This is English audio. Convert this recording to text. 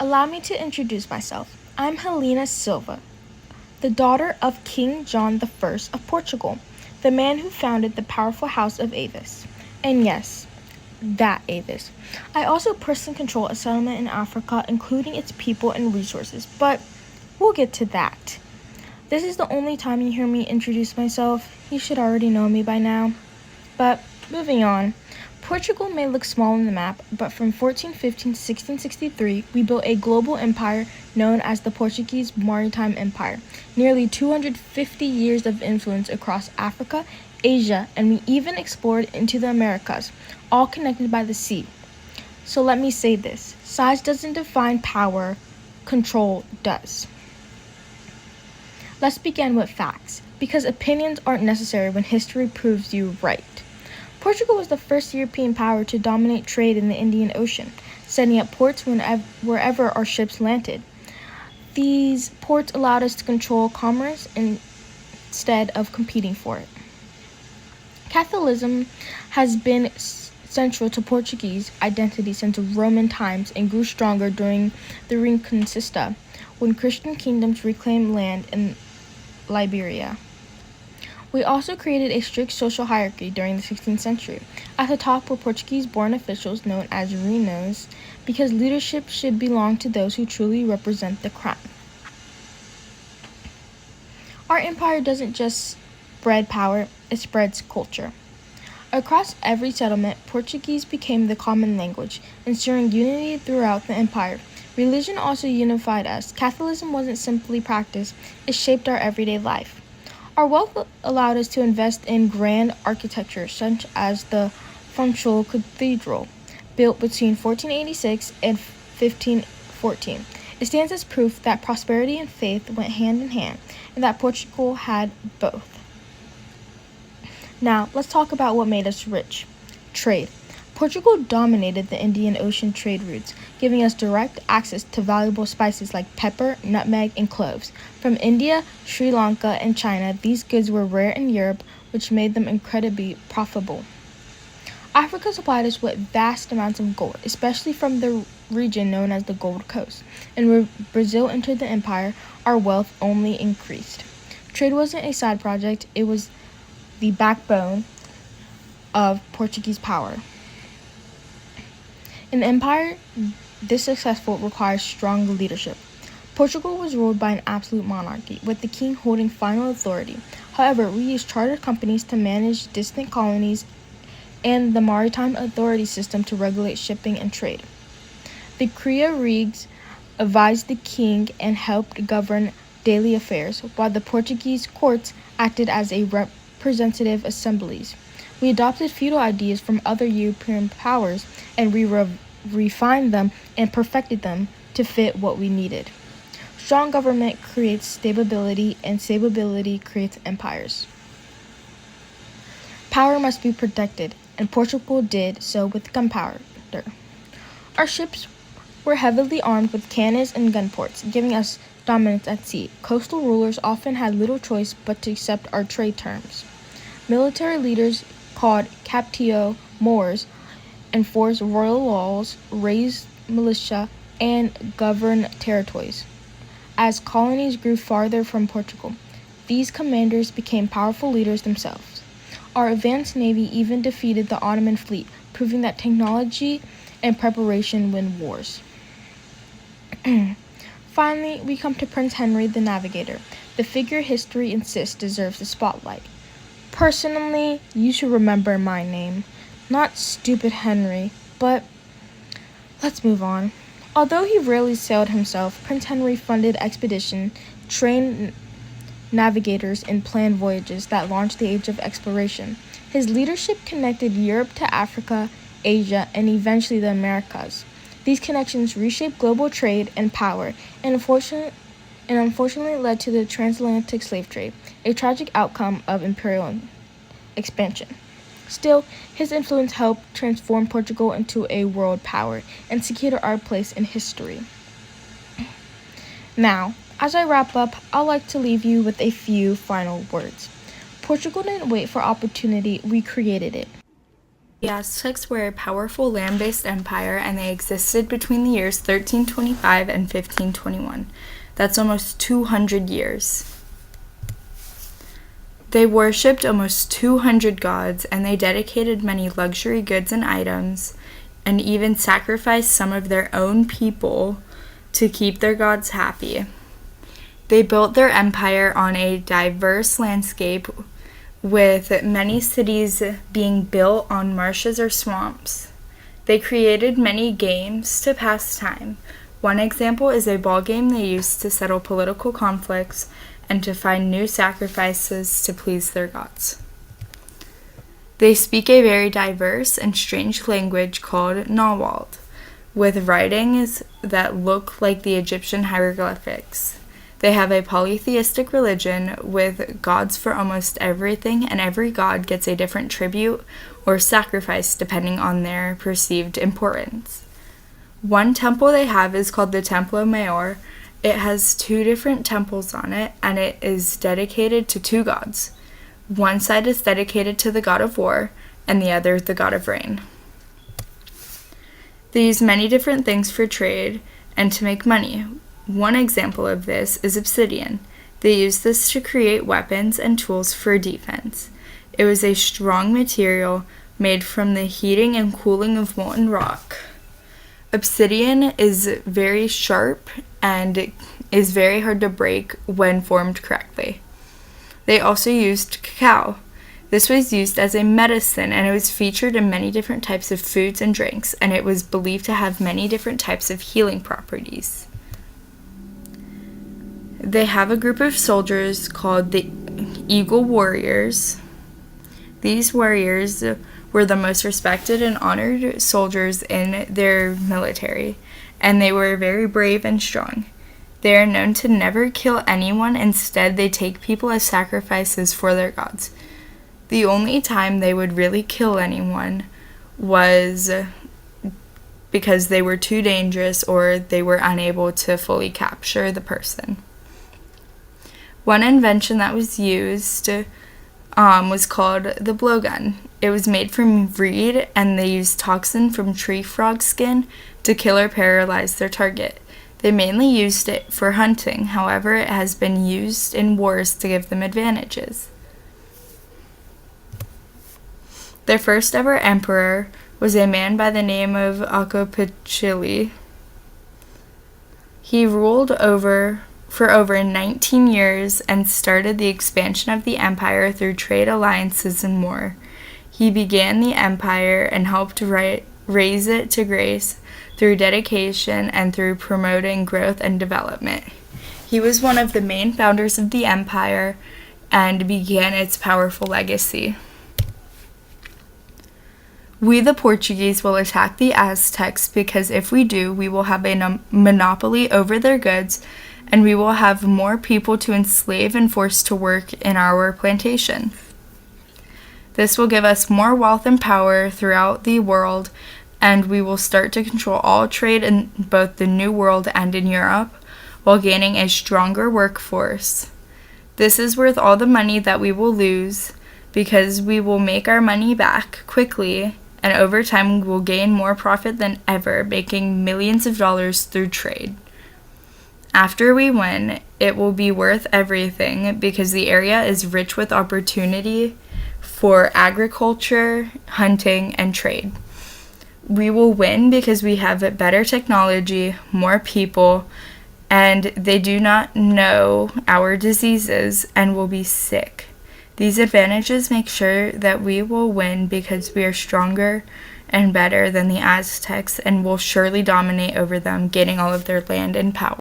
Allow me to introduce myself. I'm Helena Silva, the daughter of King John I of Portugal, the man who founded the powerful House of Avis. And yes, that Avis. I also personally control a settlement in Africa, including its people and resources, but we'll get to that. This is the only time you hear me introduce myself. You should already know me by now. But moving on. Portugal may look small on the map, but from 1415 to 1663, we built a global empire known as the Portuguese Maritime Empire. Nearly 250 years of influence across Africa, Asia, and we even explored into the Americas, all connected by the sea. So let me say this: size doesn't define power, control does. Let's begin with facts, because opinions aren't necessary when history proves you right. Portugal was the first European power to dominate trade in the Indian Ocean, setting up ports wherever our ships landed. These ports allowed us to control commerce instead of competing for it. Catholicism has been central to Portuguese identity since Roman times and grew stronger during the Reconquista, when Christian kingdoms reclaimed land in Liberia. We also created a strict social hierarchy during the 16th century. At the top were Portuguese-born officials known as reinos, because leadership should belong to those who truly represent the crown. Our empire doesn't just spread power, it spreads culture. Across every settlement, Portuguese became the common language, ensuring unity throughout the empire. Religion also unified us. Catholicism wasn't simply practiced, it shaped our everyday life. Our wealth allowed us to invest in grand architecture, such as the Funchal Cathedral, built between 1486 and 1514. It stands as proof that prosperity and faith went hand in hand, and that Portugal had both. Now, let's talk about what made us rich: trade. Portugal dominated the Indian Ocean trade routes, giving us direct access to valuable spices like pepper, nutmeg, and cloves. From India, Sri Lanka, and China, these goods were rare in Europe, which made them incredibly profitable. Africa supplied us with vast amounts of gold, especially from the region known as the Gold Coast. And when Brazil entered the empire, our wealth only increased. Trade wasn't a side project, it was the backbone of Portuguese power. An empire this successful requires strong leadership. Portugal was ruled by an absolute monarchy, with the king holding final authority. However, we used chartered companies to manage distant colonies and the maritime authority system to regulate shipping and trade. The Crea Regs advised the king and helped govern daily affairs, while the Portuguese courts acted as a representative assemblies. We adopted feudal ideas from other European powers, and we refined them and perfected them to fit what we needed. Strong government creates stability, and stability creates empires. Power must be protected, and Portugal did so with gunpowder. Our ships were heavily armed with cannons and gun ports, giving us dominance at sea. Coastal rulers often had little choice but to accept our trade terms. Military leaders called captio Moors enforced royal laws, raised militia, and governed territories. As colonies grew farther from Portugal, these commanders became powerful leaders themselves. Our advanced navy even defeated the Ottoman fleet, proving that technology and preparation win wars. Finally, we come to Prince Henry the Navigator, the figure history insists deserves the spotlight. Personally, you should remember my name. Not Stupid Henry, but let's move on. Although he rarely sailed himself, Prince Henry funded expeditions, trained navigators, and planned voyages that launched the age of exploration. His leadership connected Europe to Africa, Asia, and eventually the Americas. These connections reshaped global trade and power, and unfortunately led to the transatlantic slave trade, a tragic outcome of imperial expansion. Still, his influence helped transform Portugal into a world power and secured our place in history. Now, as I wrap up, I'd like to leave you with a few final words. Portugal didn't wait for opportunity, we created it. The Aztecs were a powerful land-based empire, and they existed between the years 1325 and 1521. That's almost 200 years. They worshipped almost 200 gods, and they dedicated many luxury goods and items, and even sacrificed some of their own people to keep their gods happy. They built their empire on a diverse landscape, with many cities being built on marshes or swamps. They created many games to pass time. One example is a ball game they used to settle political conflicts and to find new sacrifices to please their gods. They speak a very diverse and strange language called Nahuatl, with writings that look like the Egyptian hieroglyphics. They have a polytheistic religion with gods for almost everything, and every god gets a different tribute or sacrifice depending on their perceived importance. One temple they have is called the Templo Mayor. It has 2 different temples on it, and it is dedicated to 2 gods. One side is dedicated to the god of war, and the other the god of rain. They use many different things for trade and to make money. One example of this is obsidian. They used this to create weapons and tools for defense. It was a strong material made from the heating and cooling of molten rock. Obsidian is very sharp and is very hard to break when formed correctly. They also used cacao. This was used as a medicine, and it was featured in many different types of foods and drinks, and it was believed to have many different types of healing properties. They have a group of soldiers called the Eagle Warriors. These warriors were the most respected and honored soldiers in their military, and they were very brave and strong. They are known to never kill anyone. Instead, they take people as sacrifices for their gods. The only time they would really kill anyone was because they were too dangerous or they were unable to fully capture the person. One invention that was used was called the blowgun. It was made from reed, and they used toxin from tree frog skin to kill or paralyze their target. They mainly used it for hunting, however, it has been used in wars to give them advantages. Their first ever emperor was a man by the name of Alcopicili. He ruled for over 19 years and started the expansion of the empire through trade alliances and war. He began the empire and helped raise it to grace through dedication and through promoting growth and development. He was one of the main founders of the empire and began its powerful legacy. We, the Portuguese, will attack the Aztecs because if we do, we will have a monopoly over their goods, and we will have more people to enslave and force to work in our plantation. This will give us more wealth and power throughout the world, and we will start to control all trade in both the New World and in Europe, while gaining a stronger workforce. This is worth all the money that we will lose, because we will make our money back quickly, and over time we will gain more profit than ever, making millions of dollars through trade. After we win, it will be worth everything because the area is rich with opportunity for agriculture, hunting, and trade. We will win because we have better technology, more people, and they do not know our diseases and will be sick. These advantages make sure that we will win because we are stronger and better than the Aztecs and will surely dominate over them, gaining all of their land and power.